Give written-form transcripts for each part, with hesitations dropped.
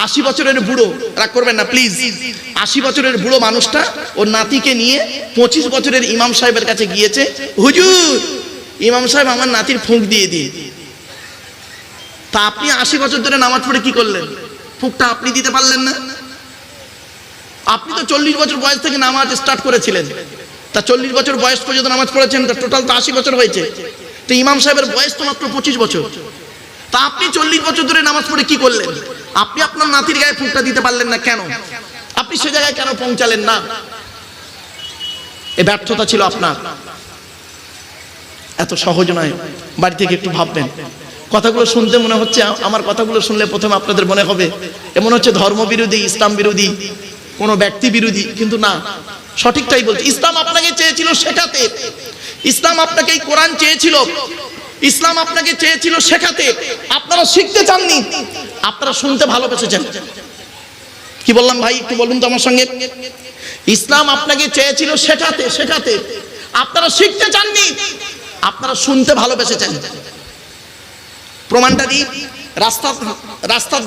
80 বছরের বুড়ো, রাগ করবেন না প্লিজ, 80 বছরের বুড়ো মানুষটা ওর নাতিকে নিয়ে 25 বছরের ইমাম সাহেবের কাছে গিয়েছে, হুজুর ইমাম সাহেব আমার নাতির ফুঁক দিয়ে দিন। তা আপনি 80 বছর ধরে নামাজ পড়ে কি করলেন? ফুঁকটা আপনি দিতে পারলেন না? আপনি তো 40 বছর বয়স থেকে নামাজ স্টার্ট করেছিলেন, তা 40 বছর বয়স পর্যন্ত নামাজ পড়েছেন, তা টোটাল তো 80 বছর হয়েছে। তো ইমাম সাহেবের বয়স তো মাত্র 25 বছর। তা আপনি 40 বছর ধরে নামাজ পড়ে কি করলেন? আপনি আপনার নাতির গায়ে ফুঁকটা দিতে পারলেন না কেন? আপনি সে জায়গায় কেন পৌঁছালেন না? এই ব্যর্থতা ছিল আপনার। এত সহজ নয়, বাড়ি থেকে একটু ভাববেন। কথাগুলো শুনতে মনে হচ্ছে, আমার কথাগুলো শুনলে প্রথমে আপনাদের মনে হবে এমন হচ্ছে ধর্ম বিরোধী, ইসলাম বিরোধী, কোনো ব্যক্তি বিরোধী, কিন্তু না, সঠিকটাই বলছি। ইসলাম আপনাকে চেয়েছিল শেখাতে, ইসলাম আপনাকে এই কোরআন চেয়েছিল, ইসলাম আপনাকে চেয়েছিল শেখাতে। আপনারা শিখতে চাননি, আপনারা শুনতে ভালোবেসেছেন। কি বললাম ভাই, একটু বলুন তো আমার সঙ্গে। ইসলাম আপনাকে চেয়েছিল শেখাতে, শেখাতে, আপনারা শিখতে চাননি, আপনারা শুনতে ভালোবেসেছেন। প্রমাণটা দিই, রাস্তার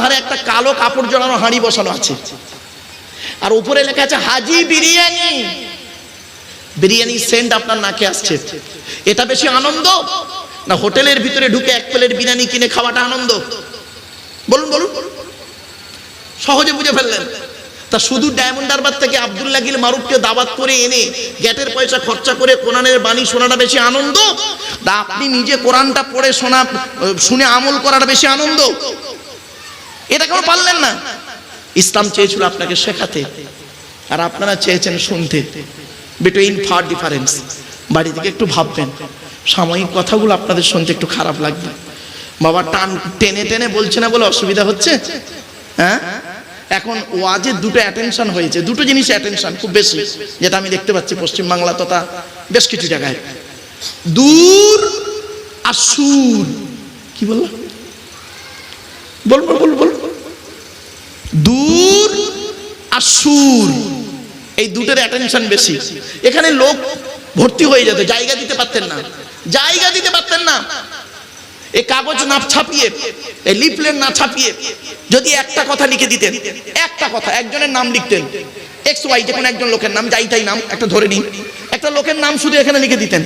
ধারে একটা কালো কাপড় জড়ানো হাঁড়ি বসানো আছে, আর উপরে লেখা আছে হাজি বিরিয়ানি। বিরিয়ানি সেন্ট আপনার নাকে আসছে, এটা বেশি আনন্দ না হোটেলের ভিতরে ঢুকে এক প্লেট বিরিয়ানি কিনে খাওয়াটা আনন্দ? বলুন বলুন, সহজে বুঝে ফেললেন। তা শুধু ডায়মন্ড হারবার থেকে আব্দুল্লাহ গিল মারুফকে দাওয়াত করে এনে গ্যাটের পয়সা খরচা করে কোরআনের বাণী শোনাটা বেশি আনন্দ, না আপনি নিজে কোরআনটা পড়ে শুনে আমল করাটা বেশি আনন্দ? এটা কেন পারলেন না? ইসলাম চেয়েছিল আপনাকে শেখাতে, আর আপনারা চেয়েছেন শুনতে। Between far difference. বাড়ি থেকে একটু ভাববেন, সাময়িক কথাগুলো আপনাদের শুনতে একটু খারাপ লাগবে। বাবা টেনে টেনে বলছে না বলে অসুবিধা হচ্ছে? হ্যাঁ, এখন ওয়াজের দুটো অ্যাটেনশন হয়েছে, দুটো জিনিস অ্যাটেনশন খুব বেশি, যেটা আমি দেখতে পাচ্ছি পশ্চিমবাংলা তথা বেশ কিছু জায়গায়। দূর আর সুর। কি বললাম? বল। দূর আর সুর, এই দুটোর অ্যাটেনশন বেশি। এখানে লোক ভর্তি হয়ে যেত, জায়গা দিতে পারতেন না। এই কাগজ না ছাপিয়ে, এই লিফলেট না ছাপিয়ে যদি একটা কথা লিখে দিতেন, একটা কথা, একজনের নাম লিখতেন, এক্স ওয়াই, যে কোনো একজন লোকের নাম, যাই তাই নাম একটা ধরে নিন, একটা লোকের নাম শুধু এখানে লিখে দিতেন,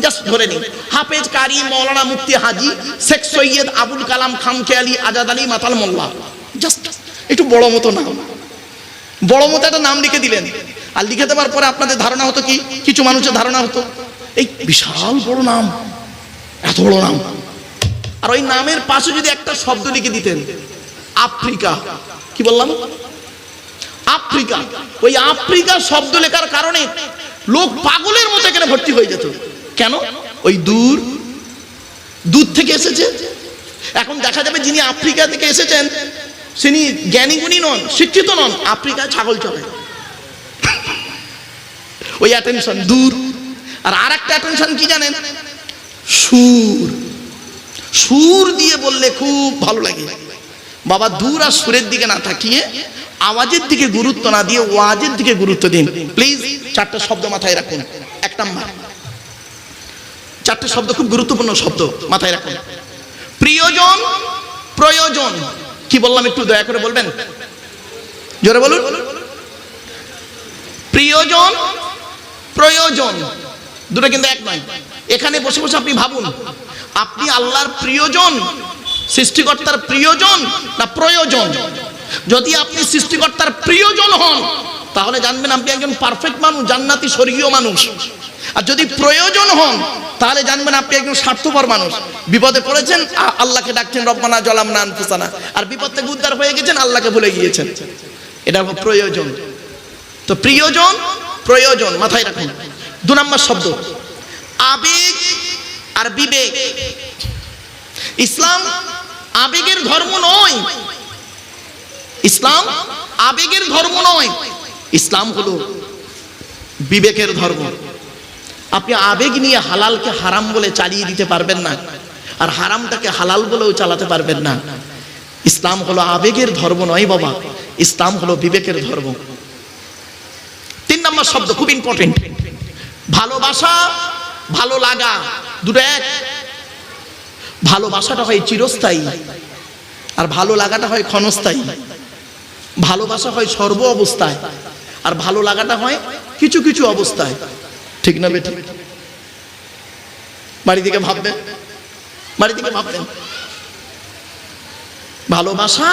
জাস্ট ধরে নিন, হাফেজ, কারি, মৌলানা, মুফতি, হাজি, শেখ সৈয়দ আবুল কালাম, খামখে আলী, আজাদ আলী, মাতাল মোল্লা, জাস্ট একটু বড় মতো নাম, বড় মতো একটা নাম লিখে দিলেন। আর লিখে দেওয়ার পরে আপনাদের ধারণা হতো কি, কিছু মানুষের ধারণা হতো এই বিশাল বড় নাম, এত বড় নাম, আর ওই নামের পাশে যদি একটা শব্দ লিখে দিতেন, আফ্রিকা। কি বললাম? আফ্রিকা। ওই আফ্রিকা শব্দ লেখার কারণে লোক পাগলের মতো এখানে ভর্তি হয়ে যেত। কেন? ওই দূর থেকে এসেছে। এখন দেখা যাবে যিনি আফ্রিকা থেকে এসেছেন তিনি জ্ঞানী গুণী নন, শিক্ষিত নন, আফ্রিকায় ছাগল চলে। ওই অ্যাটেনশন দূর। আর একটা অ্যাটেনশন কি জানেন? সুর। সুর দিয়ে বললে খুব ভালো লাগে। বাবা দূর আর সুরের দিকে না তাকিয়ে আওয়াজের দিকে গুরুত্ব না দিয়ে ওয়াজের দিকে গুরুত্ব দিন প্লিজ। চারটা শব্দ মাথায় রাখুন। এক নাম্বার, চারটে শব্দ খুব গুরুত্বপূর্ণ শব্দ, মাথায় রাখুন। প্রিয়জন, প্রয়োজন। কি বললাম একটু দয়া করে বলবেন, জোরে বলুন। প্রিয়জন, প্রয়োজন, দুটো কিন্তু এক নয়। এখানে বসে বসে আপনি ভাবুন, আপনি আল্লাহর প্রিয়জন, সৃষ্টিকর্তার প্রিয়জন না প্রয়োজন? যদি আপনি সৃষ্টিকর্তার প্রিয়জন হন তাহলে জানবেন আপনি একজন পারফেক্ট মানুষ, জান্নাতি স্বর্গীয় মানুষ। আর যদি প্রয়োজন হন তাহলে জানবেন আপনি একজন স্বার্থপর মানুষ। বিপদে পড়েছেন, আল্লাহকে ডাকছেন রব্বানা জালামনা আনফুসানা, আর বিপদ থেকে উদ্ধার হয়ে গেছেন, আল্লাহকে ভুলে গিয়েছেন। এটা প্রয়োজন। তো প্রিয়জন, প্রয়োজন মাথায় রাখুন। দু নম্বর শব্দ আবেগ আর বিবেক। ইসলাম আবেগের ধর্ম নয়, ইসলাম আবেগের ধর্ম নয়, ইসলাম হলো বিবেকের ধর্ম। আপনি আবেগ নিয়ে হালালকে হারাম বলে চালিয়ে দিতে পারবেন না, আর হারামটাকে হালাল বলেও চালাতে পারবেন না। ইসলাম হলো আবেগের ধর্ম নয় বাবা, ইসলাম হলো বিবেকের ধর্ম। তিন নম্বর শব্দ খুব ইম্পর্টেন্ট, ভালোবাসা, ভালো লাগা, দুটো এক। ভালোবাসাটা হয় চিরস্থায়ী, আর ভালো লাগাটা হয় ক্ষণস্থায়ী। ভালোবাসা হয় সর্ব অবস্থায়, আর ভালো লাগাটা হয় কিছু কিছু অবস্থায়। ঠিক না বেঠিক? বাড়ি থেকে ভাববেন, বাড়ি থেকে ভাববেন। ভালোবাসা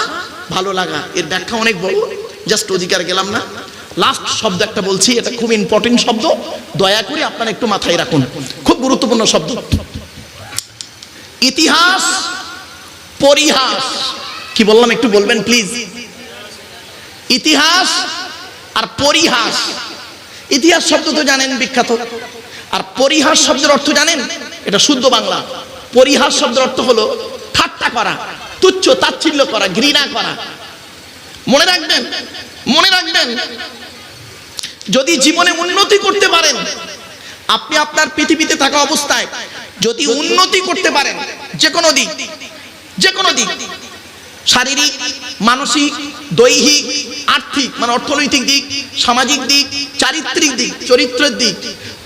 ভালো লাগা এর ব্যাখ্যা অনেক বড়, জাস্ট অধিকার গেলাম না। লাস্ট শব্দ একটা বলছি, এটা খুব ইম্পর্টেন্ট শব্দ, দয়া করে আপনারা একটু মাথায় রাখুন, খুব গুরুত্বপূর্ণ শব্দ। ইতিহাস পরিহাস, কি বললাম একটু বলবেন প্লিজ? ইতিহাস আর পরিহাস। ইতিহাস শব্দ তো জানেন বিখ্যাত, আর পরিহাস শব্দের অর্থ জানেন? এটা শুদ্ধ বাংলা। পরিহাস শব্দের অর্থ হলো ঠাট্টা করা, তুচ্ছ তাচ্ছিল্য করা, ঘৃণা করা। মনে রাখবেন, মনে রাখবেন, যদি জীবনে উন্নতি করতে পারেন, আপনি আপনার পৃথিবীতে থাকা অবস্থায় যদি উন্নতি করতে পারেন, যে কোনো দিক, যে কোনো দিক, শারীরিক, মানসিক, দৈহিক, আর্থিক মানে অর্থনৈতিক দিক, সামাজিক দিক, চারিত্রিক দিক, চরিত্রের দিক,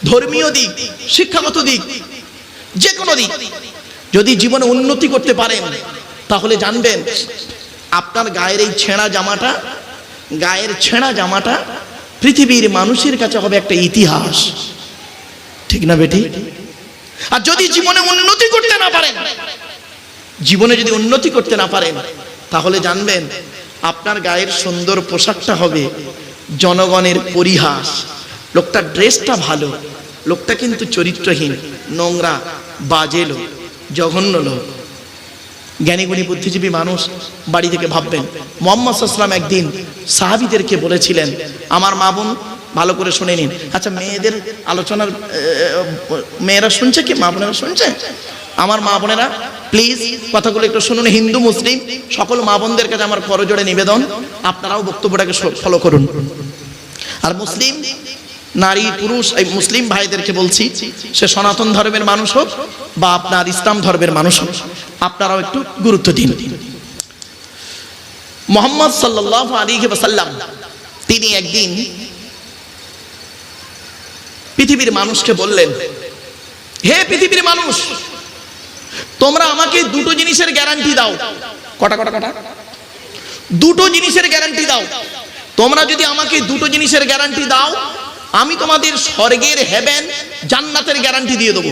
ধর্মীয় দিক, শিক্ষাগত দিক, যে কোনো দিক যদি জীবনে উন্নতি করতে পারেন, তাহলে জানবেন আপনার গায়ের এই ছেঁড়া জামাটা, গায়ের ছেঁড়া জামাটা পৃথিবীর মানুষের কাছে হবে একটা ইতিহাস। ঠিক না বেটি? আর যদি জীবনে উন্নতি করতে না পারেন, জীবনে যদি উন্নতি করতে না পারেন, তাহলে জানবেন আপনার গায়ের সুন্দর পোশাকটা হবে জনগণের পরিহাস। লোকটা ড্রেসটা ভালো, লোকটা কিন্তু চরিত্রহীন, নোংরা, বাজে লোক, জঘন্য লোক। জ্ঞানীগুণী বুদ্ধিজীবী মানুষ বাড়ি থেকে ভাববেন, মুহাম্মদ সাল্লাল্লাহু আলাইহি ওয়াসাল্লাম একদিন সাহাবীদেরকে বলেছিলেন, আমার মা বোন ভালো করে শুনে নিন। আচ্ছা, মেয়েদের আলোচনার মেয়েরা শুনছে কি? মা বোনেরা শুনছে? আমার মা বোনেরা প্লিজ কথাগুলো একটু শুনুন। হিন্দু মুসলিম সকল মা বোনদের কাছে আমার করজোড়ে নিবেদন, আপনারাও বক্তব্যটাকে ফলো করুন। আর মুসলিম নারী পুরুষ এই মুসলিম ভাইদেরকে বলছি, সে সনাতন ধর্মের মানুষ হোক বা আপনার ইসলাম ধর্মের মানুষ হোক, আপনারাও একটু গুরুত্ব দিন। মুহাম্মদ সাল্লাল্লাহু আলাইহি ওয়াসাল্লাম তিনি একদিন পৃথিবীর মানুষকে বললেন, হে পৃথিবীর মানুষ, তোমরা আমাকে দুটো জিনিসের গ্যারান্টি দাও। কটা কটা কটা? দুটো জিনিসের গ্যারান্টি দাও। তোমরা যদি আমাকে দুটো জিনিসের গ্যারান্টি দাও, আমি তোমাদের স্বর্গের হেভেন জান্নাতের গ্যারান্টি দিয়ে দেবো।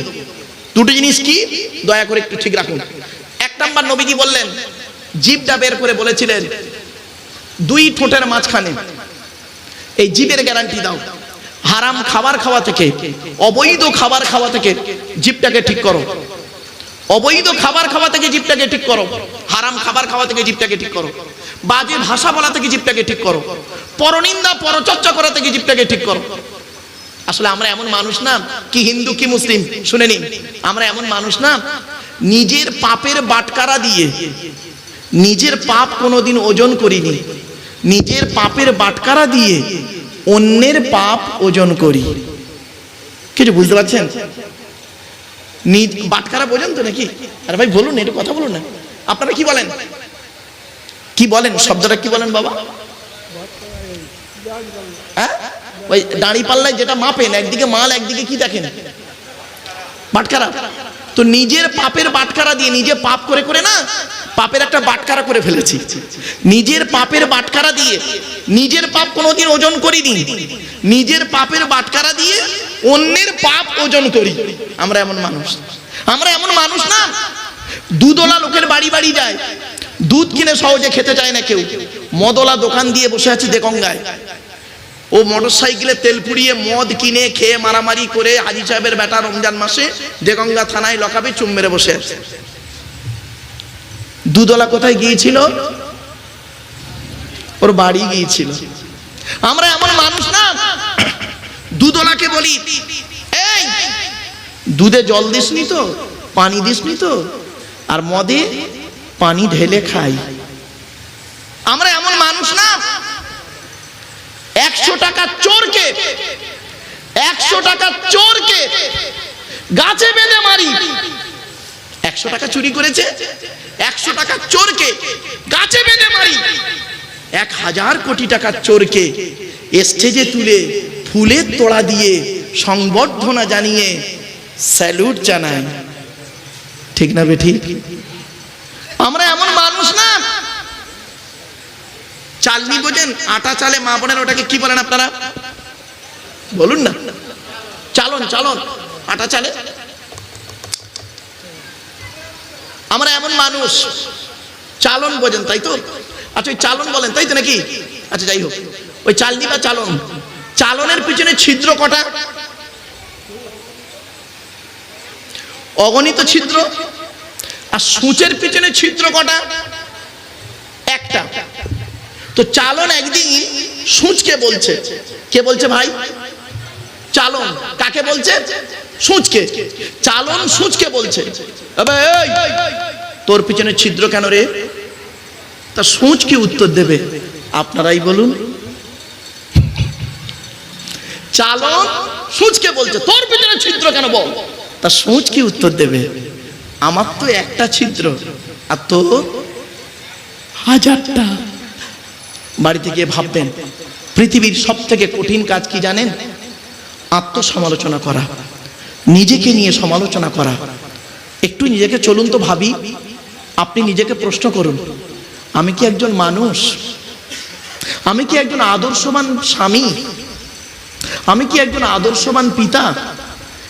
দুটো জিনিস কি? দয়া করে একটু ঠিক রাখুন। এক নাম্বার, নবীজি বললেন, জিভটা বের করে বলেছিলেন, দুই ঠোঁটের মাঝখানে এই জিভের গ্যারান্টি দাও। হারাম খাবার খাওয়া থেকে, অবৈধ খাবার খাওয়া থেকে জিভটাকে ঠিক করো। অবৈধ খাবার খাওয়া থেকে জিভটাকে ঠিক করো, হারাম খাবার খাওয়া থেকে জিভটাকে ঠিক করো, বাজে ভাষা বলা থেকে জিভটাকে ঠিক করো, পরনিন্দা পরচর্চা করা থেকে জিভটাকে ঠিক করো। আসলে আমরা এমন মানুষ না, কি হিন্দু কি মুসলিম শুনে নিন, আমরা এমন মানুষ না, নিজের পাপের বাটকারা দিয়ে, নিজের পাপ কোনোদিন ওজন করিনি, নিজের পাপের বাটকারা দিয়ে অন্যের পাপ ওজন করি। কিছু বুঝতে পারছেন? বাটকারা পর্যন্ত নাকি? আরে ভাই বলুন, একটু কথা বলুন না। আপনারা কি বলেন? কি বলেন? শব্দটা কি বলেন বাবা? হ্যাঁ, ওই দাঁড়ি পাল্লায় যেটা মাপেন, একদিকে মাল একদিকে কি দেখেন? বাটকারা। তো নিজের পাপের বাটকারা দিয়ে, নিজে পাপ করে করে না পাপের একটা বাটকারা করে ফেলেছি। নিজের পাপের বাটকারা দিয়ে নিজের পাপ কোনোদিন ওজন করিনি, নিজের পাপের বাটকারা দিয়ে অন্যের পাপ ওজন করি। আমরা এমন মানুষ, আমরা এমন মানুষ না, দুধওয়ালা লোকের বাড়ি বাড়ি যায়, দুধ কিনে সহজে খেতে চায় না কেউ। মদওয়ালা দোকান দিয়ে বসে আছে দেগঙ্গায়, ও মোটর সাইকেলে তেল পুড়িয়ে মদ কিনে খেয়ে মারামারি করে হাজি সাহেবের বেটা রমজান মাসে দেগঙ্গা থানায় লকাবে চুম মেরে বসে আছে। দুধওয়ালা কোথায় গিয়েছিল? ওর বাড়ি গিয়েছিল। আমরা এমন মানুষ না, দুধওয়ালাকে বলি, এই দুধে জল দিসনি তো, পানি দিসনি তো, আর মদে পানি ঢেলে খাই। আমরা এমন মানুষ না, 100 টাকা চোরকে, 100 টাকা চোরকে গাছে বেঁধে মারি। 100 টাকা চুরি করেছে, 100 টাকা চোরকে গাছে বেঁধে মারি। 1000 কোটি টাকার চোরকে স্টেজে তুলে ফুলের তোড়া দিয়ে সংবর্ধনা জানিয়ে স্যালুট জানাই। ঠিক না বেঠিক? আমরা এমন মানুষ না, চালনি বোঝেন? আটা চালে মা বোনের, ওটাকে কি বলেন আপনারা? বলুন না। চালন, চালন, আটা চালে। আমরা এমন মানুষ, চালন বোঝেন তাই তো? আচ্ছা ওই চালন বলেন তাই তো নাকি? আচ্ছা যাই হোক, ওই চালনি বা চালন, চালনের পিছনে ছিদ্র কটা? অগণিত ছিদ্র। আর সূচের পিছনে ছিদ্র কটা? একটা। তো চালন একদিন সূচকে বলছে, কে বলছে ভাই? চালন কাকে বলছে? সূচকে। চালন সূচকে বলছে, তোর পিছনে ছিদ্র কেন রে? তা সূচ কি উত্তর দেবে? আপনারাই বলুন। চালন সূচকে বলছে তোর পিছনে ছিদ্র কেন বল। তা সূচ কি উত্তর দেবে? আমার তো একটা ছিদ্র আর তো হাজারটা। বাড়িতে গিয়ে ভাববেন, পৃথিবীর সব থেকে কঠিন কাজ কি জানেন? আত্মসমালোচনা করা, নিজেকে নিয়ে সমালোচনা করা। একটু নিজেকে চলুন তো ভাবি। আপনি নিজেকে প্রশ্ন করুন, আমি কি একজন মানুষ? আমি কি একজন আদর্শবান স্বামী? আমি কি একজন আদর্শবান পিতা?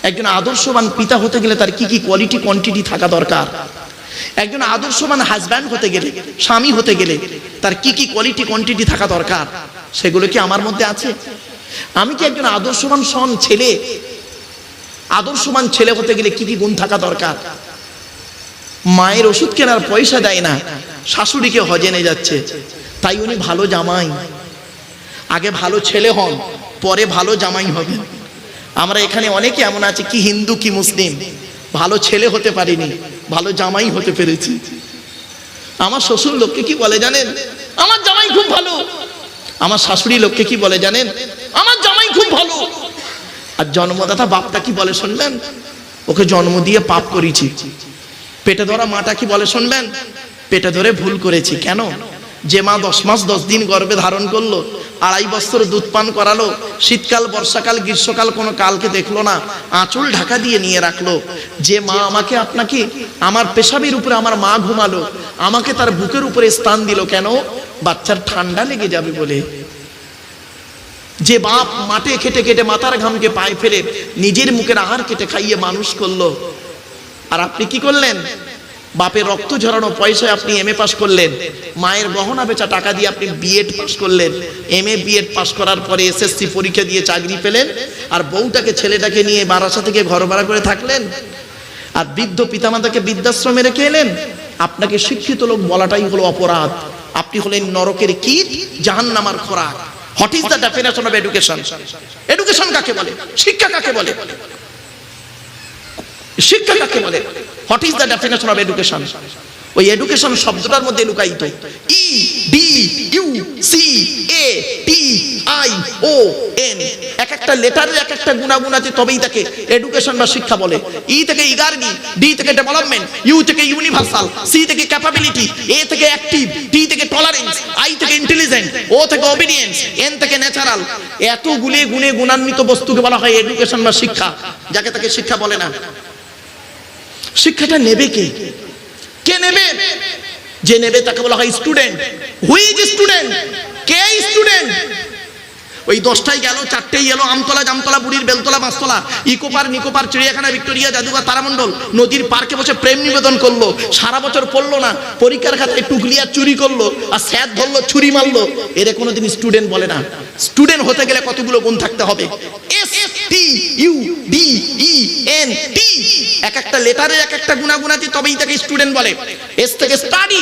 একজন আদর্শবান পিতা হতে গেলে তার কি কি কোয়ালিটি কোয়ান্টিটি থাকা দরকার? একজন আদর্শবান হাজব্যান্ড হতে গেলে, স্বামী হতে গেলে তার কি কি কোয়ালিটি কোয়ান্টিটি থাকা দরকার? সেগুলো কি আমার মধ্যে আছে? আমি কি একজন আদর্শবান ছেলে? আদর্শবান ছেলে হতে গেলে কি কি গুণ থাকা দরকার? মায়ের ওষুধ কেনার পয়সা দেয় না, শাশুড়িকে হজে নিয়ে যাচ্ছে, তাই উনি ভালো জামাই। আগে ভালো ছেলে হন, পরে ভালো জামাই হবে। আমরা এখানে অনেকে এমন আছে, কি হিন্দু কি মুসলিম, ভালো ছেলে হতে পারিনি, ভালো জামাই হতে পেরেছি। আমার শ্বশুর লোককে কি বলে জানেন? আমার জামাই খুব ভালো। আমার শাশুড়ি লোককে কি বলে জানেন? আমার জামাই খুব ভালো। আর জন্মদাতা বাপটা কি বলে শুনবেন? ওকে জন্ম দিয়ে পাপ করেছি। পেটে ধরা মাটা কি বলে শুনবেন? পেটে ধরে ভুল করেছি। কেন? যে মা 10 মাস 10 দিন গর্ভে ধারণ করলো, 2.5 বছর দুধ পান করালো, শীতকাল বর্ষাকাল গ্রীষ্মকাল কোনো কালকে দেখলো না, আঁচল ঢাকা দিয়ে নিয়ে রাখলো, যে মা আমাকে আপনাকে আমার পেশাবের উপরে আমার মা ঘুমালো, আমাকে তার বুকের উপরে স্থান দিল, কেন? বাচ্চার ঠান্ডা লেগে যাবে বলে। যে বাপ মাঠে খেটে খেটে মাথার ঘামকে পায়ে ফেলে নিজের মুখের আহার কেটে খাইয়ে মানুষ করলো, আর আপনি কি করলেন? বাপের রক্ত ঝরানো পয়সায় আপনি এমএ পাস করলেন, মায়ের গহনা বেচা টাকা দিয়ে আপনি বিএড পাস করলেন, এমএ বিএড পাস করার পরে এসএসসি পরীক্ষা দিয়ে চাকরি পেলেন, আর বউটাকে ছেলেটাকে নিয়ে বারাসা থেকে ঘর ভাড়া করে থাকলেন, আর বৃদ্ধ পিতামাতাকে বৃদ্ধাশ্রমে রেখে এলেন। আপনাকে শিক্ষিত লোক বলাটাই হলো অপরাধ। আপনি হলেন নরকের কীট, জাহান্নামার খোরাক। What is the definition of education? Education কাকে বলে? শিক্ষা কাকে বলে? শিক্ষা কাকে বলে? What is the definition of education? ওই এডুকেশন শব্দটার মধ্যে লুকায়িত E D U C A T I O N. এক একটা লেটারের এক একটা গুণাগুণ আছে, তবেই তাকে এডুকেশন বা শিক্ষা বলে। ই থেকে ইগার্গি, ডি থেকে ডেভেলপমেন্ট, ইউ থেকে ইউনিভার্সাল, সি থেকে ক্যাপাবিলিটি, এ থেকে অ্যাক্টিভ, টি থেকে টলারেন্স, আই থেকে ইন্টেলিজেন্ট, ও থেকে ওবিডিয়েন্স, এন থেকে ন্যাচারাল। এত গুণে গুণান্বিত বস্তুকে বলা হয় এডুকেশন বা শিক্ষা, যাকে তাকে শিক্ষা বলে না। শিক্ষাটা নেবে কে? কে নেবে? যে নেবে তাকে বলা হয় student. Hui is student? K student? ওই 10টায় গেল, 4টেই এলো, আমতলা জামতলা বুড়ির বেলতলা বাঁশতলা, ইকোপার নিকোপার চিড়িয়াখানা ভিক্টোরিয়া জাদুঘর তারামণ্ডল নদীর পার্কে বসে প্রেম নিবেদন করলো, সারা বছর পড়লো না, পরীক্ষার খাতায় টুকলি আর চুরি করলো, আর স্যাদ ধরলো, ছুরি মারলো, এরে কোনোদিন স্টুডেন্ট বলে না। স্টুডেন্ট হতে গেলে কতগুলো গুণ থাকতে হবে? S T U D E N T. এক একটা লেটারের এক একটা গুণাগুণ আছে, তবেই তাকে স্টুডেন্ট বলে। এস থেকে স্টাডি,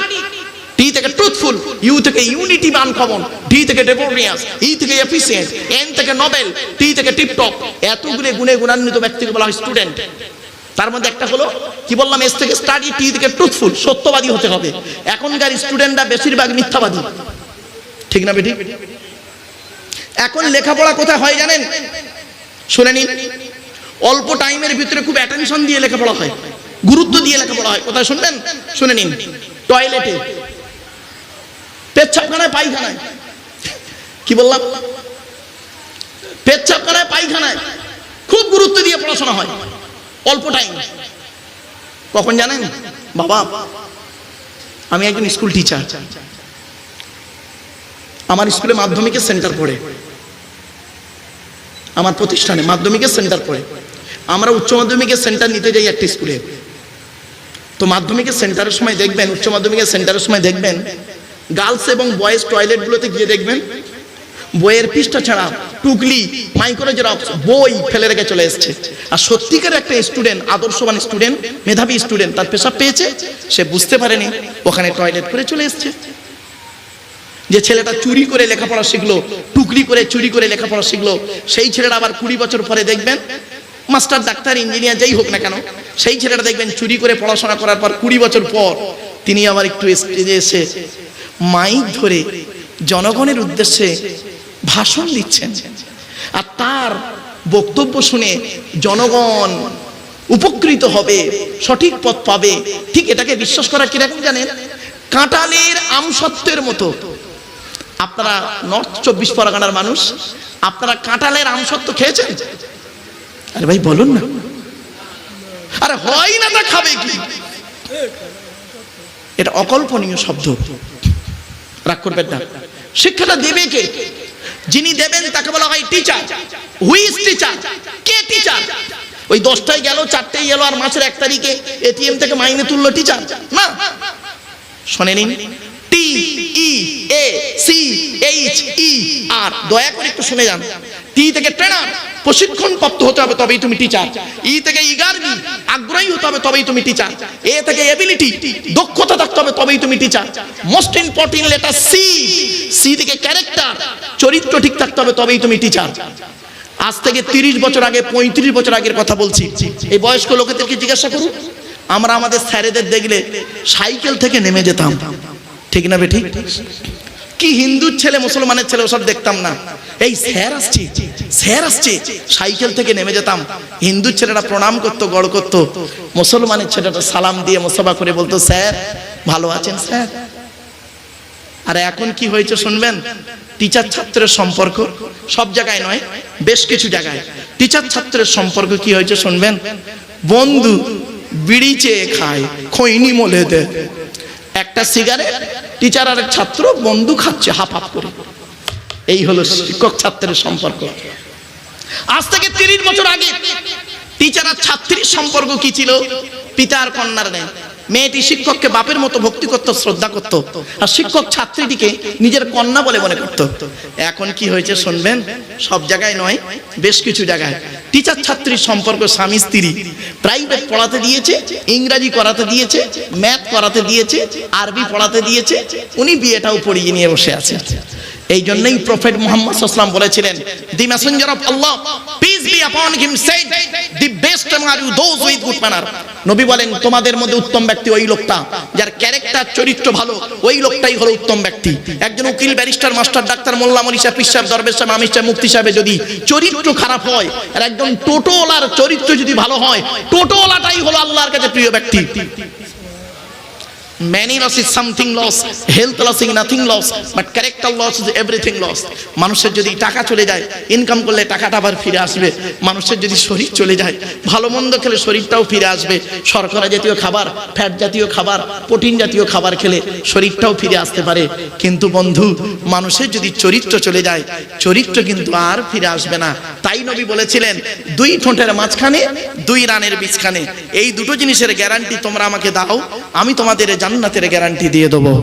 টি থেকে ট্রুথফুল, ইউ থেকে ইউনিটি আনকমন, ডি থেকে ডেভোনিয়াস, ই থেকে এফিসিয়েন্ট, এন থেকে নোবেল, টি থেকে টিপটপ। এতগুলো গুণে গুণান্বিত ব্যক্তিকে বলা হয় স্টুডেন্ট। তার মধ্যে একটা হলো কি বললাম? এস থেকে স্টাডি, টি থেকে ট্রুথফুল, সত্যবাদী হতে হবে। এখনকার স্টুডেন্টরা বেশিরভাগ মিথ্যাবাদী, ঠিক না বেঠিক? এখন লেখাপড়া কোথায় হয় জানেন? শুনে নিন, অল্প টাইমের ভিতরে খুব অ্যাটেনশন দিয়ে লেখাপড়া হয়, গুরুত্ব দিয়ে লেখাপড়া হয়। কোথায় শুনবেন? শুনে নিন, টয়লেটে, পেচ্ছাপখানায়, পায়খানায়। কি বললাম? পেচ্ছাপখানায়, পায়খানায় খুব গুরুত্ব দিয়ে পড়াশোনা হয়, অল্প টাইম। কখন জানেন? বাবা, আমি একজন স্কুল টিচার, আমার স্কুলে মাধ্যমিকের সেন্টার পড়ে, আমার প্রতিষ্ঠানে মাধ্যমিকের সেন্টার পড়ে। আমরা উচ্চ মাধ্যমিকের সেন্টার নিতে যাই একটা স্কুলে। তো মাধ্যমিকের সেন্টারের সময় দেখবেন, উচ্চ মাধ্যমিকের সেন্টারের সময় দেখবেন, গার্লস এবং বয়েজ টয়লেটগুলোতে গিয়ে দেখবেন বইয়ের পৃষ্ঠা ছাড়া টুকলি, মাইক্রো জেরক্স, বই ফেলে রেখে চলে এসছে। আর সত্যিকার একটা স্টুডেন্ট, আদর্শবান স্টুডেন্ট, মেধাবী স্টুডেন্ট, তার পেশাব পেয়েছে, সে বুঝতে পারেনি, ওখানে টয়লেট করে চলে এসছে। যে ছেলেটা চুরি করে লেখাপড়া শিখলো, টুকলি করে চুরি করে লেখাপড়া শিখলো, সেই ছেলেটা আবার 20 বছর পরে দেখবেন মাস্টার, ডাক্তার, ইঞ্জিনিয়ার যাই হোক না কেন, সেই ছেলেটা দেখবেন চুরি করে পড়াশোনা করার পর 20 বছর পর তিনি আবার একটু স্টেজে এসে মাইক ধরে জনগণের উদ্দেশ্যে ভাষণ দিচ্ছেন। আর তার বক্তব্য শুনে জনগণ উপকৃত হবে, সঠিক পথ পাবে। ঠিক এটাকে বিশ্বাস করা কিরকম জানেন? কাঁঠালের আমসত্ত্বের মতো। আপনারা নর্থ 24 পরগনার মানুষ, আপনারা কাঁঠালের আমসত্ত্ব খেয়েছেন? আরে ভাই বলুন না, আরে হয় না, তা খাবে কি? এটা অকল্পনীয় শব্দ, রাগ করবেন না। শিক্ষাটা দেবে কে? যিনি দেবেন তাকে বলা হয় teacher. Hui is teacher? K teacher? ওই 10টায় গেল, 4টায় গেল, আর মাসের 1 তারিখে এটিএম থেকে মাইনে তুললো টিচার না। শুনে নিন, TEACHER, দয়া করে একটু শুনে যান। টি থেকে ট্রেনার, প্রশিক্ষণ প্রাপ্ত হতে হবে, তবেই তুমি টিচার। ই থেকে ইগারবি, আগ্রহী হতে হবে, তবেই তুমি টিচার। এ থেকে এবিলিটি, দক্ষতা থাকতে হবে, তবেই তুমি teacher. Most important letter C, C থেকে ক্যারেক্টার, চরিত্র ঠিক থাকতে হবে, তবেই তুমি টিচার। আজ থেকে 30 বছর আগে, 35 বছর আগের কথা বলছি। এই বয়স্ক লোকেদেরকে জিজ্ঞাসা করুন, আমরা আমাদের স্যারেদের দেখলে সাইকেল থেকে নেমে যেতাম, ঠিক না বেঠিক? কি হিন্দুর ছেলে, মুসলমানের ছেলে, ওসব দেখতাম না। এই স্যার আসছে, স্যার আসছে, সাইকেল থেকে নেমে যেতাম। হিন্দুর ছেলেটা প্রণাম করতো, গড় করতো, মুসলমানের ছেলেটা সালাম দিয়ে মোসাফা করে বলতো, স্যার ভালো আছেন স্যার। আর এখন কি হয়েছে শুনবেন? টিচার ছাত্রের সম্পর্ক, সব জায়গায় নয়, বেশ কিছু জায়গায় টিচার ছাত্রের সম্পর্ক কি হয়েছে শুনবেন। বন্ধু বিড়ি চেয়ে খায়, খৈনি মলে দেয়। একটা সিগারেট, টিচার আর ছাত্র বন্ধু খাচ্ছে হাফ হাফ করে। এই হলো শিক্ষক ছাত্রের সম্পর্ক। আজ থেকে 30 বছর আগে টিচার আর ছাত্রীর সম্পর্ক কি ছিল? পিতা আর কন্যার নেই। মেয়েটি শিক্ষককে বাপের মতো ভক্তি করত, শ্রদ্ধা করত, আর শিক্ষক ছাত্রীটিকে নিজের কন্যা বলে মনে করত। এখন কি হয়েছে শুনবেন? সব জায়গায় নয়, বেশ কিছু জায়গায় টিচার ছাত্রীর সম্পর্ক স্বামী স্ত্রী। প্রাইভেট পড়াতে দিয়েছে, ইংরাজি করাতে দিয়েছে, ম্যাথ করাতে দিয়েছে, আরবি পড়াতে দিয়েছে, উনি বিয়েটাও পড়িয়ে নিয়ে বসে আছে। এই জন্যই প্রফেট মুহাম্মদ সাল্লাল্লাহু আলাইহি ওয়াসাল্লাম বলেছিলেন, দি Messenger of Allah peace be আপন হিম shed, the best among you those with good manner। নবী বলেন, তোমাদের মধ্যে উত্তম ব্যক্তি ওই লোকটা যার ক্যারেক্টার, চরিত্র ভালো, ওই লোকটাই হলো উত্তম ব্যক্ি। একজন উকিল, ব্যারিস্টার, মাস্টার, ডাক্তার, মোল্লা, মনীষী, পীর সাহেব, দরবেশ সাহেব, আমির সাহেব, মুফতি সাহেব যদি চরিত্র খারাপ হয়, আর একজন টোটোলার চরিত্র যদি ভালো হয়, টোটোলাটাই হলো আল্লাহর কাছে প্রিয় ব্যক্তি। Many loss is something loss, health loss is nothing loss, but character loss is everything loss। মানুষের যদি টাকা চলে যায়, ইনকাম করলে টাকাটা আবার ফিরে আসবে। মানুষের যদি শরীর চলে যায়, ভালো মন্দ খেলে শরীরটাও ফিরে আসবে। শর্করা জাতীয় খাবার, ফ্যাট জাতীয় খাবার, প্রোটিন জাতীয় খাবার খেলে শরীরটাও ফিরে আসতে পারে। কিন্তু বন্ধু, মানুষের যদি চরিত্র চলে যায়, চরিত্র কিন্তু আর ফিরে আসবে না। তাই নবী বলেছিলেন, 2 ঠোঁটের মাঝখানে, 2 রানের বীজখানে, এই দুটো জিনিসের গ্যারান্টি তোমরা আমাকে দাও, আমি তোমাদের জান্নাতের গ্যারান্টি দিয়ে দেবো।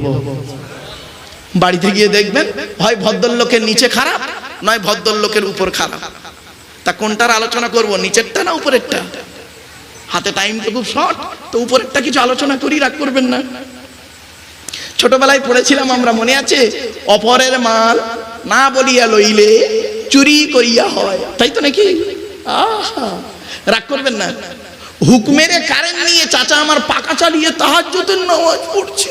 বাড়িতে গিয়ে দেখবেন, হয় ভদ্রলোকের নিচে খারাপ, নয় ভদ্রলোকের উপর খারাপ। তা কোনটার আলোচনা করব, নিচেরটা না উপরেরটা? হাতে টাইম তো খুব শর্ট, তো উপরেরটা কিছু আলোচনা করি, রাগ করবেন না। ছোটবেলায় পড়েছিলাম আমরা, মনে আছে? অপরের মাল না বলিয়া লইলে চুরি করিয়া হয়, তাই তো নাকি? আহা, রাগ করবেন না। হুকুমের কারেন্ট নিয়ে চাচা আমার পাকা চালিয়ে তাহাজ্জুদের নামাজ পড়ছে।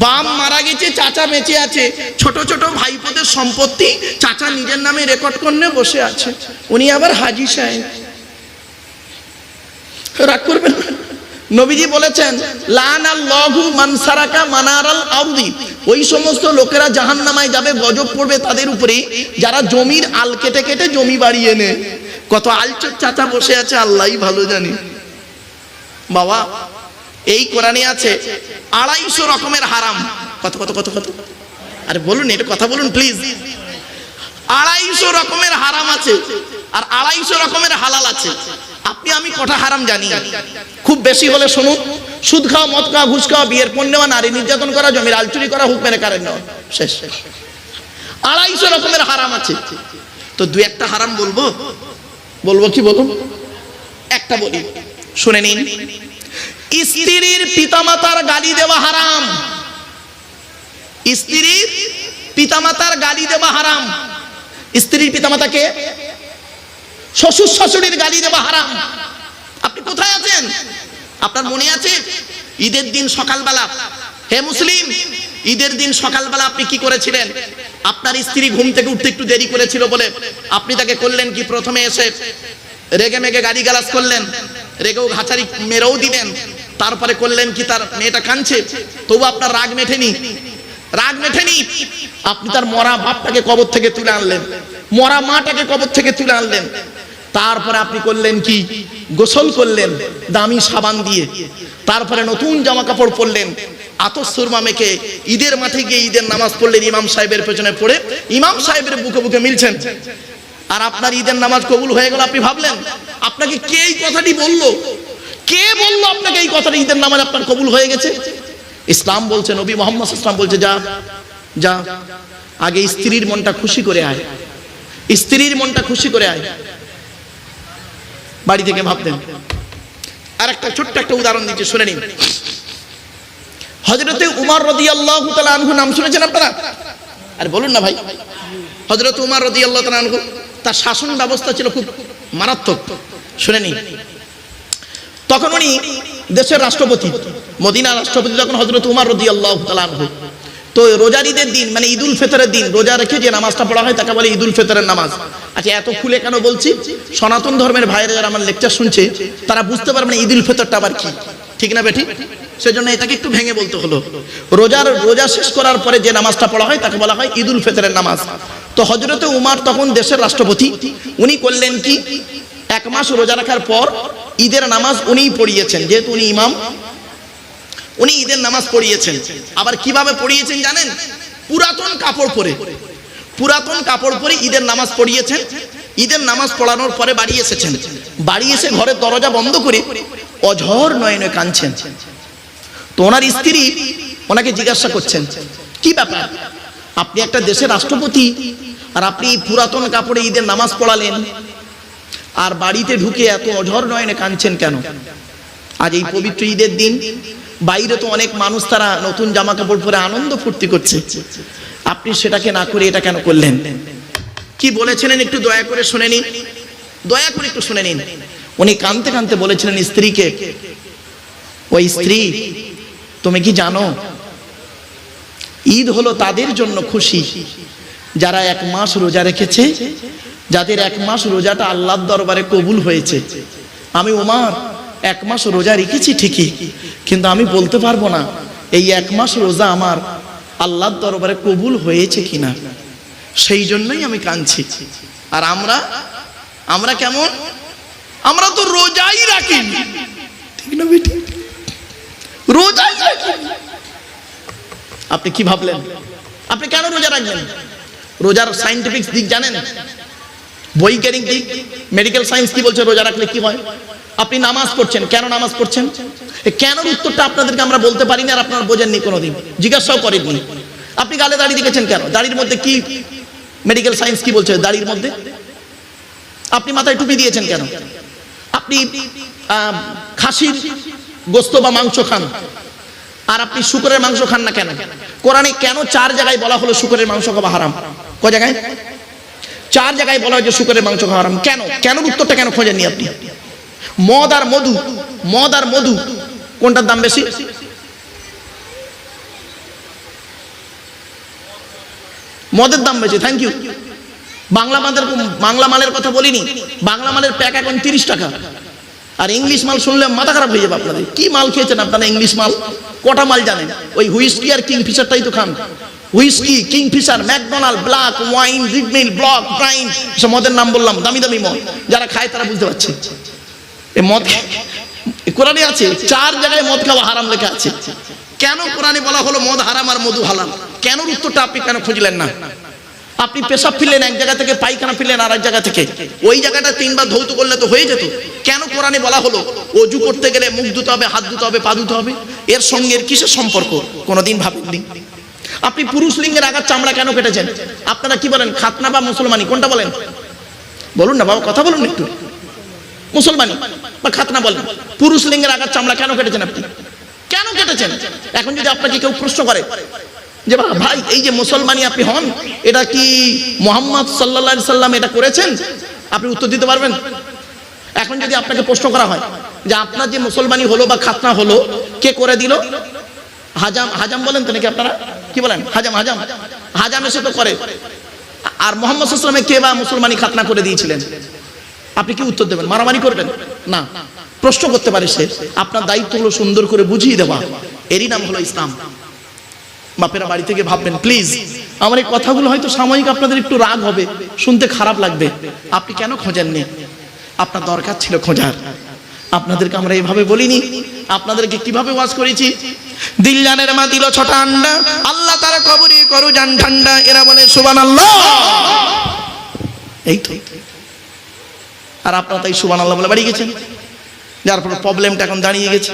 বাপ মারা গেছে, চাচা বেঁচে আছে, ছোট ছোট ভাইপোদের সম্পত্তি চাচা নিজের নামে রেকর্ড করে বসে আছে, উনি আবার হাজি সাহেব। রাগ করবেন না। নবীজি বলেছেন, লানাল্লাহু মান সারাকা মানারাল আরদি, ওই সমস্ত লোকেরা জাহান্নামায় যাবে, গজব পড়বে তাদের উপরে যারা জমির আল কেটে কেটে জমি বাড়িয়ে নেয়। কত আলচোর চাচা বসে আছে আল্লাহই ভালো জানে। বাবা, এই কোরআনে আছে 250 রকমের হারাম, কত কত কত কত? আরে বলুন, এটা কথা বলুন প্লিজ। 250 রকমের হারাম আছে আর 250 রকমের হালাল আছে। আপনি আমি কটা হারাম জানি? খুব বেশি হলে শুনুন, সুদ খাওয়া, মদ খাওয়া, ঘুষ খাওয়া, বিয়ের পণ নেওয়া, নারী নির্যাতন করা, জমির আলচুরি করা, হুক মেরে কারেন্ট নেওয়া, শেষ। 250 রকমের হারাম আছে। তো দু একটা হারাম বলবো, বলবো কি বলুন? একটা বলি, শুনে নিন। স্ত্রীর পিতামাতার গালি দেওয়া হারাম। স্ত্রীর পিতামাতার গালি দেওয়া হারাম। স্ত্রীর পিতামাতাকে, শ্বশুর শাশুড়ির গালি দেওয়া হারাম। আপনি কোথায় আছেন? আপনার মনে আছে ঈদের দিন সকালবেলা, হে মুসলিম, ঈদের দিন সকালবেলা আপনি কি করেছিলেন? আপনার স্ত্রী ঘুম থেকে উঠতে একটু দেরি করেছিল বলে আপনি তাকে করলেন কি? প্রথমে এসে রেগে মেগে গালিগালাজ করলেন, রেগেও ঘাচারি মেরেও দিলেন। তারপরে করলেন কি? তার মেয়েটা কাঁদছে, তবু আপনার রাগ মেটেনি। রাগ মেটেনি, আপনি তার মরা বাপটাকে কবর থেকে তুলে আনলেন, মরা মাটাকে কবর থেকে তুলে আনলেন। তারপরে আপনি করলেন কি? গোসল করলেন দামি সাবান দিয়ে, তারপরে নতুন জামা কাপড় পরলেন, আতর সুরমা মেখে ঈদের মাঠে গিয়ে ঈদের নামাজ পড়লেন। ইমাম সাহেবের পেছনে পড়ে ইমাম সাহেবের বুকে বুকে মিলছেন, আর আপনার ঈদের নামাজ কবুল হয়ে গেল। আপনি ভাবলেন, আপনাকে কে এই কথাটি বললো? কে বললো আপনাকে এই কথাটি? ঈদের নামাজ আপনার কবুল হয়ে গেছে। ইসলাম বলছে, নবী মুহাম্মদ ইসলাম বলছে, যা যা আগে স্ত্রীর মনটা খুশি করে আয়, স্ত্রীর মনটা খুশি করে আয়। বাড়ি থেকে ভাবতেন। আর একটা ছোট্ট একটা উদাহরণ দিচ্ছি, শুনে নিন। হযরতে উমর রাদিয়াল্লাহু তাআলা আনহু নাম শুনেছেন আপনারা? আর বলুন না ভাই। হযরত উমর রাদিয়াল্লাহু তাআলা আনহু, তার শাসন ব্যবস্থা ছিল খুব মারাত্মক। শুনে নিন, তখন উনি দেশের রাষ্ট্রপতি, মদিনার রাষ্ট্রপতি যখন হযরত উমর রাদিয়াল্লাহু তাআলা আনহু। তো রোজার ঈদের দিন, মানে ঈদুল ফিতরের দিন, রোজা রেখে যে নামাজটা পড়া হয় তাকে বলে ঈদুল ফিতরের নামাজ। আচ্ছা, এত খুলে কেন বলছি? সনাতন ধর্মের ভাইরা যারা আমার লেকচার শুনছে তারা বুঝতে পারবে না ঈদুল ফিতরটা আবার কি, ঠিক না বেঠিক? সেজন্য এটাকে একটু ভেঙে বলতে হলো। রোজা শেষ করার পরে যে নামাজটা পড়া হয় তাকে বলা হয় ঈদুল ফিতরের নামাজ। তো হযরতে উমর তখন দেশের রাষ্ট্রপতি, উনি করলেন কি? 1 মাস রোজা রাখার পর ঈদের নামাজ উনিই পড়িয়েছেন, যেহেতু উনি ইমাম, উনি ঈদের নামাজ পড়িয়েছেন। আবার কিভাবে পড়িয়েছেন জানেন? পুরাতন কাপড় পরে, পুরাতন কাপড় পরে ঈদের নামাজ পড়িয়েছেন। ঈদের নামাজ পড়ানোর পরে বাড়ি এসেছেন, বাড়ি এসে ঘরের দরজা বন্ধ করে অঝর নয়নে কাঁদছেন। তো ওনার স্ত্রী ওনাকে জিজ্ঞাসা করছেন, কি ব্যাপার? আপনি একটা দেশের রাষ্ট্রপতি আর আপনি পুরাতন কাপড়ে ঈদের নামাজ পড়ালেন, আর বাড়িতে ঢুকে এত অঝর নয়নে কাঁদছেন কেন? আজ এই পবিত্র ঈদের দিন, বাইরে তো অনেক মানুষ তারা নতুন জামা কাপড় পরে আনন্দ ফুর্তি করছে, আপনি সেটাকে না করে এটা কেন করলেন? কি বলেছিলেন একটু দয়া করে শুনে নিন, দয়া করে একটু শুনে নিন। উনি কাঁদতে কাঁদতে বলেছিলেন স্ত্রীকে, ওই স্ত্রী, তুমি কি জানো ঈদ হলো তাদের জন্য খুশি যারা 1 মাস রোজা রেখেছে, যাদের 1 মাস রোজাটা আল্লাহর দরবারে কবুল হয়েছে। আমি উমর 1 মাস রোজা রেখেছি ঠিকই, কিন্তু আমি বলতে পারবো না এই 1 মাস রোজা আমার আল্লাহর দরবারে কবুল হয়েছে কিনা, সেই জন্যই আমি কাঁদছি। আর আমরা কেমন? আমরা তো রোজাই রাখি, ঠিক না বেটি? রোজাই রাখি। আপনি কি ভাবলেন? আপনি কেন রোজা রাখবেন? রোজার সায়েন্টিফিক দিক জানেন? বৈজ্ঞানিক দিক, মেডিকেল সায়েন্স কি বলছে রোজা রাখলে কি হয়? আপনি নামাজ পড়ছেন, কেন নামাজ পড়ছেন? কেন উত্তরটা আপনাদেরকে আমরা বলতে পারি না, আর আপনারা বোঝেননি, কোনোদিন জিজ্ঞাসাও করেননি। আপনি গালে দাড়ি দিয়েছেন কেন? দাড়ির মধ্যে কি মেডিকেল সায়েন্স কি বলছে দাড়ির মধ্যে? আপনি মাথায় টুপি দিয়েছেন কেন? আপনি খাসির গোস্ত বা মাংস খান, আর আপনি শুকরের মাংস খান না কেন? কোরআনে কেন 4 জায়গায় বলা হলো শুকরের মাংস খাওয়া হারাম? কয় জায়গায়? 4 জায়গায় বলা হয় যে শুকরের মাংস খাওয়া হারাম। কেন? কেন উত্তরটা কেন খোঁজেননি আপনি? মদ আর মধু কোনটার দাম বেশি? মদের দাম বেশি। Thank you. বাংলা মালের কথা বলিনি। বাংলা মালের প্যাক এখন 30 টাকা, আর ইংলিশ মাল শুনলে মাথা খারাপ হয়ে যাবে আপনাদের। কি মাল খেয়েছেন আপনারা? ইংলিশ মাল কটা মাল জানেন? ওই হুইস্কি আর কিংফিশারটাই তো খান। Whisky, Kingfisher, McDonald, black wine, রিডমিল, ব্লক, ব্রাইন, সব মদের নাম বললাম, দামি দামি মদ। যারা খায় তারা বুঝতে পারছে এই মদ কোরআনে আছে 4 জায়গায় মদ খাওয়া হারাম লেখা আছে। কেন কোরআনে বলা হলো মদ হারাম আর মধু হালাল? কেন উত্তরটা আপনি কেন খুঁজলেন না? আপনি পেশাব ফিরলেন এক জায়গা থেকে, পায়খানা ফিরলেন আর এক জায়গা থেকে, ওই জায়গাটা 3 বার ধৌত করলে তো হয়ে যেত। কেন কোরআনে বলা হলো ওযু করতে গেলে মুখ ধুতে হবে, হাত ধুতে হবে, পা ধুতে হবে? এর সঙ্গে এর কিসের সম্পর্ক? কোনোদিন ভাবেননি? আপনি পুরুষ লিঙ্গের আগার চামড়া কেন কেটেছেন? আপনারা কি বলেন, খাতনা বা মুসলমানি, কোনটা বলেন? বলুন না বাবা, কথা বলুন একটু। মুসলমানি বা খাতনা বলেন, পুরুষ লিঙ্গের আগার চামড়া কেন কেটেছেন আপনি? কেন কেটেছেন? এখন যদি আপনাকে কেউ প্রশ্ন করে যে ভাই এই যে মুসলমানি আপনি হন, এটা কি মুহাম্মদ সাল্লাল্লাহু আলাইহি সাল্লাম এটা করেছেন? আপনি উত্তর দিতে পারবেন? এখন যদি আপনাকে প্রশ্ন করা হয় যে আপনার যে মুসলমানি হলো বা খাতনা হলো কে করে দিল? হাজাম, হাজাম বলেন তো নাকি আপনারা? কি বলেন? হাজাম, হাজাম, হাজাম এসে তো করে। আর মুহাম্মদ সাল্লাল্লাহু আলাইহি সাল্লামে কে বা মুসলমানি খাতনা করে দিয়েছিলেন? আপনি কি উত্তর দেবেন? মারামারি করবেন? না, প্রশ্ন করতে পারে সে। আপনার দায়িত্ব হলো সুন্দর করে বুঝিয়ে দেওয়া। এরই নাম হলো ইসলাম। বাপেরা বাড়ি থেকে ভাববেন প্লিজ, আমার এই কথাগুলো হয়তো সাময়িক আপনাদের একটু রাগ হবে, শুনতে খারাপ লাগবে। আপনি কেন খোঁজেননি? আপনার দরকার ছিল খোঁজার। আপনাদেরকে আমরা এইভাবে বলিনি, আপনাদেরকে কিভাবে ওয়াজ করেছি? দিল জানের মা দিল 6টা আন্ডা, আল্লাহ তারা কবরে করো জান ঠান্ডা, এরা বলে সুবহানাল্লাহ। এই তো। আর আপনারা তাই সুবহানাল্লাহ বলে বাড়ি গেছেন, যার ফলে প্রবলেমটা এখন দাঁড়িয়ে গেছে।